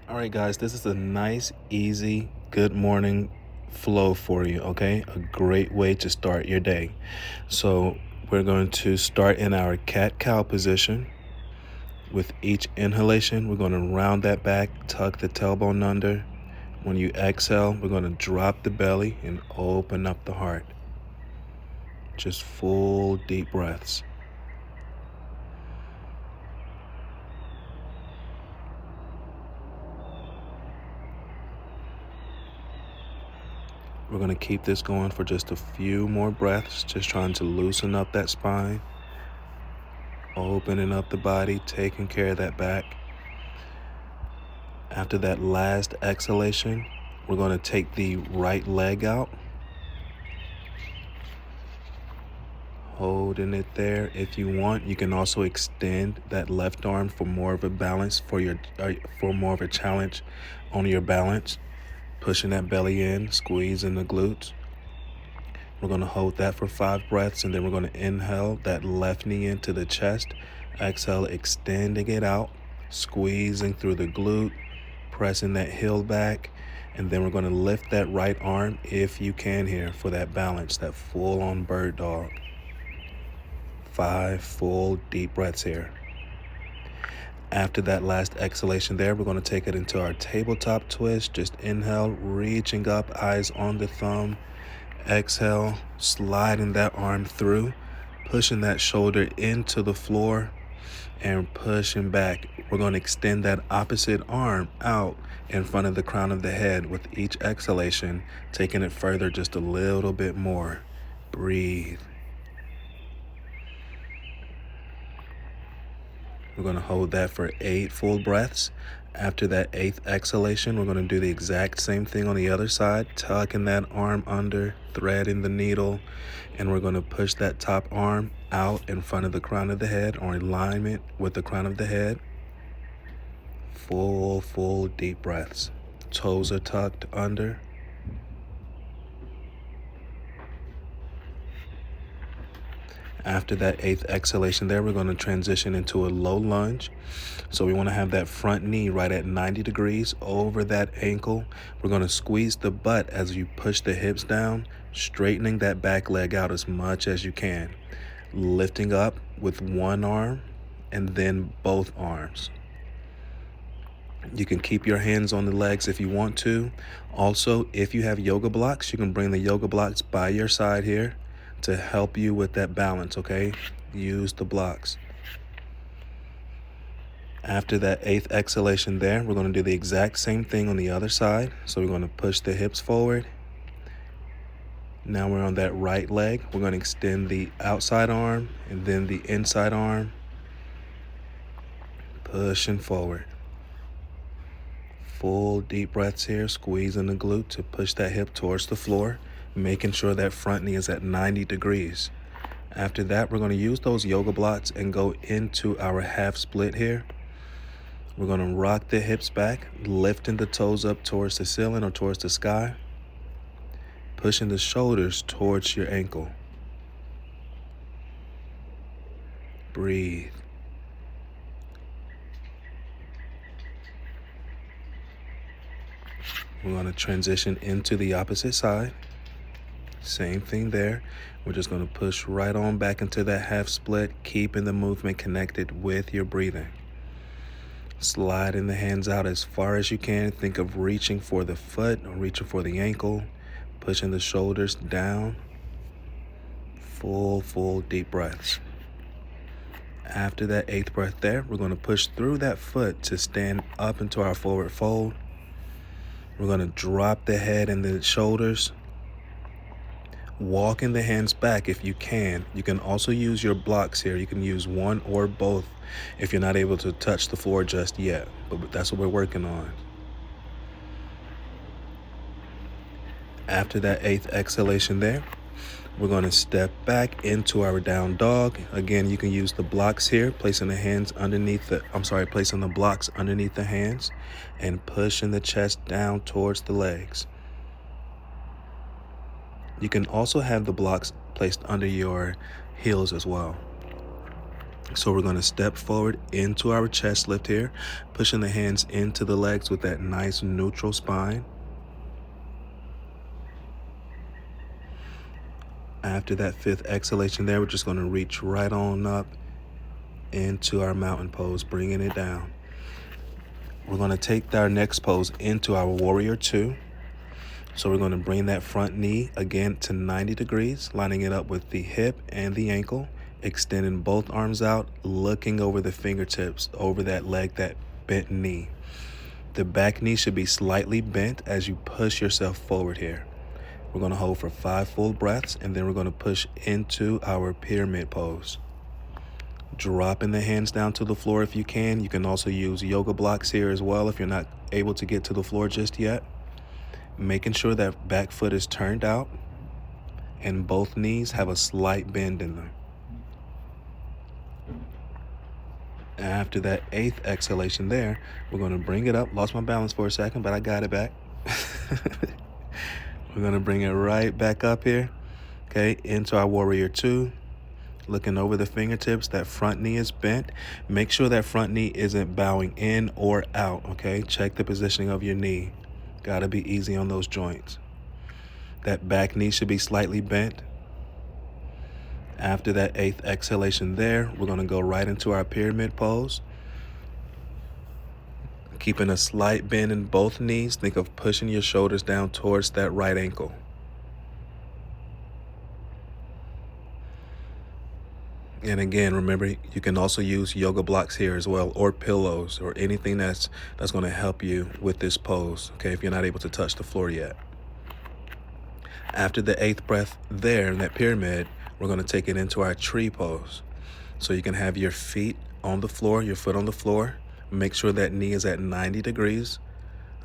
All right, guys, this is a nice, easy, good morning flow for you, okay? A great way to start your day. So, we're going to start in our cat-cow position. With each inhalation, we're going to round that back, tuck the tailbone under. When you exhale, we're going to drop the belly and open up the heart. Just full, deep breaths. We're going to keep this going for just a few more breaths, just trying to loosen up that spine, opening up the body, taking care of that back. After that last exhalation, we're going to take the right leg out, holding it there. If you want, you can also extend that left arm for more of a balance, for more of a challenge on your balance. Pushing that belly in, squeezing the glutes. We're going to hold that for 5 breaths, and then we're going to inhale that left knee into the chest. Exhale, extending it out, squeezing through the glute, pressing that heel back, and then we're going to lift that right arm if you can here for that balance, that full-on bird dog. 5 full deep breaths here. After that last exhalation there, we're going to take it into our tabletop twist. Just inhale, reaching up, eyes on the thumb. Exhale, sliding that arm through, pushing that shoulder into the floor and pushing back. We're going to extend that opposite arm out in front of the crown of the head with each exhalation, taking it further just a little bit more. Breathe. We're going to hold that for 8 full breaths. After that 8th exhalation, we're going to do the exact same thing on the other side, tucking that arm under, threading the needle, and we're going to push that top arm out in front of the crown of the head or in alignment with the crown of the head. Full deep breaths. Toes are tucked under. After that 8th exhalation there, we're going to transition into a low lunge. So we want to have that front knee right at 90 degrees over that ankle. We're going to squeeze the butt as you push the hips down, straightening that back leg out as much as you can. Lifting up with one arm and then both arms. You can keep your hands on the legs if you want to. Also, if you have yoga blocks, you can bring the yoga blocks by your side here to help you with that balance, okay? Use the blocks. After that 8th exhalation there, we're going to do the exact same thing on the other side. So we're going to push the hips forward. Now we're on that right leg. We're going to extend the outside arm and then the inside arm. Pushing forward. Full deep breaths here, squeezing the glute to push that hip towards the floor, making sure that front knee is at 90 degrees. After that, we're going to use those yoga blocks and go into our half split here. We're going to rock the hips back, lifting the toes up towards the ceiling or towards the sky, pushing the shoulders towards your ankle. Breathe. We're going to transition into the opposite side. Same thing there. We're just going to push right on back into that half split, keeping the movement connected with your breathing. Sliding the hands out as far as you can. Think of reaching for the foot or reaching for the ankle, pushing the shoulders down. Full deep breaths. After that 8th breath there, we're going to push through that foot to stand up into our forward fold. We're going to drop the head and the shoulders. Walking the hands back if you can. You can also use your blocks here. You can use one or both if you're not able to touch the floor just yet. But that's what we're working on. After that 8th exhalation there, we're going to step back into our down dog. Again, you can use the blocks here, placing the blocks underneath the hands and pushing the chest down towards the legs. You can also have the blocks placed under your heels as well. So we're going to step forward into our chest lift here, pushing the hands into the legs with that nice neutral spine. After that 5th exhalation there, we're just going to reach right on up into our mountain pose, bringing it down. We're going to take our next pose into our warrior 2. So we're going to bring that front knee again to 90 degrees, lining it up with the hip and the ankle, extending both arms out, looking over the fingertips, over that leg, that bent knee. The back knee should be slightly bent as you push yourself forward here. We're going to hold for 5 full breaths, and then we're going to push into our pyramid pose. Dropping the hands down to the floor if you can. You can also use yoga blocks here as well if you're not able to get to the floor just yet. Making sure that back foot is turned out and both knees have a slight bend in them. After that 8th exhalation there, we're going to bring it up. Lost my balance for a second, but I got it back. We're going to bring it right back up here, okay, into our warrior 2. Looking over the fingertips, that front knee is bent. Make sure that front knee isn't bowing in or out, okay? Check the positioning of your knee. Gotta be easy on those joints. That back knee should be slightly bent. After that 8th exhalation there, we're gonna go right into our pyramid pose. Keeping a slight bend in both knees, think of pushing your shoulders down towards that right ankle. And again, remember, you can also use yoga blocks here as well, or pillows, or anything that's going to help you with this pose, okay, if you're not able to touch the floor yet. After the 8th breath there in that pyramid, we're going to take it into our tree pose. So you can have your feet on the floor, your foot on the floor. Make sure that knee is at 90 degrees.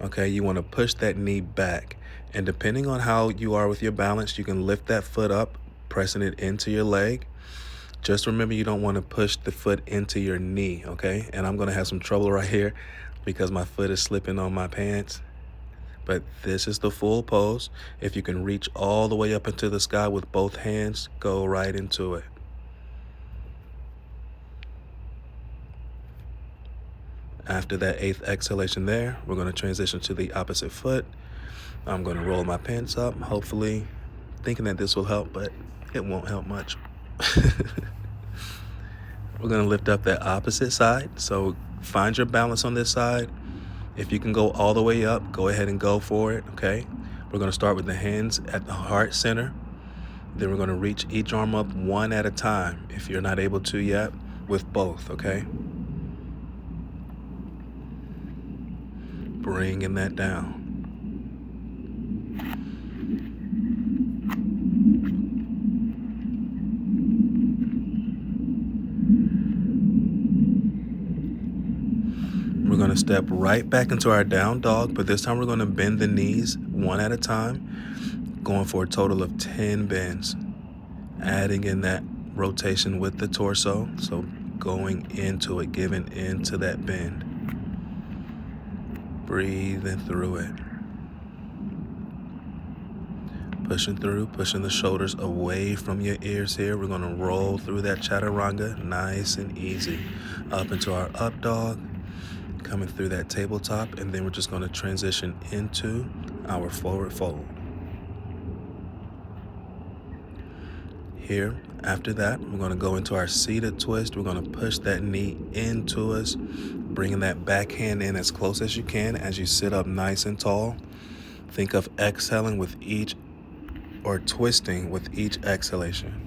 Okay, you want to push that knee back. And depending on how you are with your balance, you can lift that foot up, pressing it into your leg. Just remember, you don't want to push the foot into your knee, okay? And I'm going to have some trouble right here because my foot is slipping on my pants. But this is the full pose. If you can reach all the way up into the sky with both hands, go right into it. After that 8th exhalation there, we're going to transition to the opposite foot. I'm going to roll my pants up, hopefully thinking that this will help, but it won't help much. We're going to lift up that opposite side. So find your balance on this side. If you can go all the way up, go ahead and go for it, okay? We're going to start with the hands at the heart center. Then we're going to reach each arm up one at a time, if you're not able to yet, with both, okay? Bringing that down. We're going to step right back into our down dog, but this time we're going to bend the knees one at a time, going for a total of 10 bends, adding in that rotation with the torso, so going into it, giving into that bend, breathing through it, pushing through, pushing the shoulders away from your ears here. We're going to roll through that chaturanga nice and easy, up into our up dog, coming through that tabletop, and then we're just going to transition into our forward fold. Here, after that, we're going to go into our seated twist. We're going to push that knee into us, bringing that back hand in as close as you can as you sit up nice and tall. Think of exhaling with each, or twisting with each exhalation.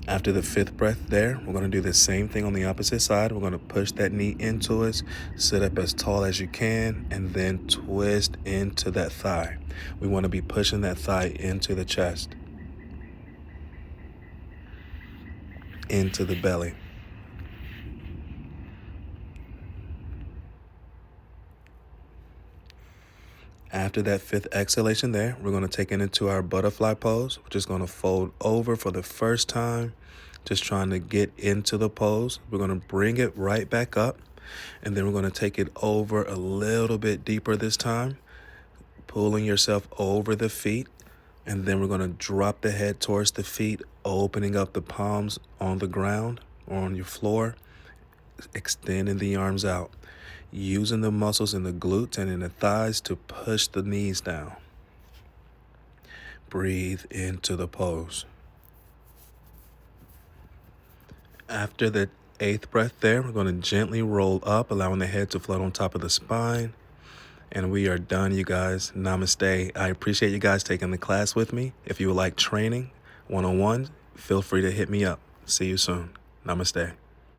After the 5th breath there, we're going to do the same thing on the opposite side. We're going to push that knee into us, sit up as tall as you can, and then twist into that thigh. We want to be pushing that thigh into the chest, into the belly. After that 5th exhalation there, we're going to take it into our butterfly pose. We're just going to fold over for the first time, just trying to get into the pose. We're going to bring it right back up, and then we're going to take it over a little bit deeper this time, pulling yourself over the feet, And then we're going to drop the head towards the feet, opening up the palms on the ground or on your floor, extending the arms out, using the muscles in the glutes and in the thighs to push the knees down. Breathe into the pose. After the 8th breath there, we're going to gently roll up, allowing the head to float on top of the spine. And we are done, you guys. Namaste. I appreciate you guys taking the class with me. If you would like training one-on-one, feel free to hit me up. See you soon. Namaste.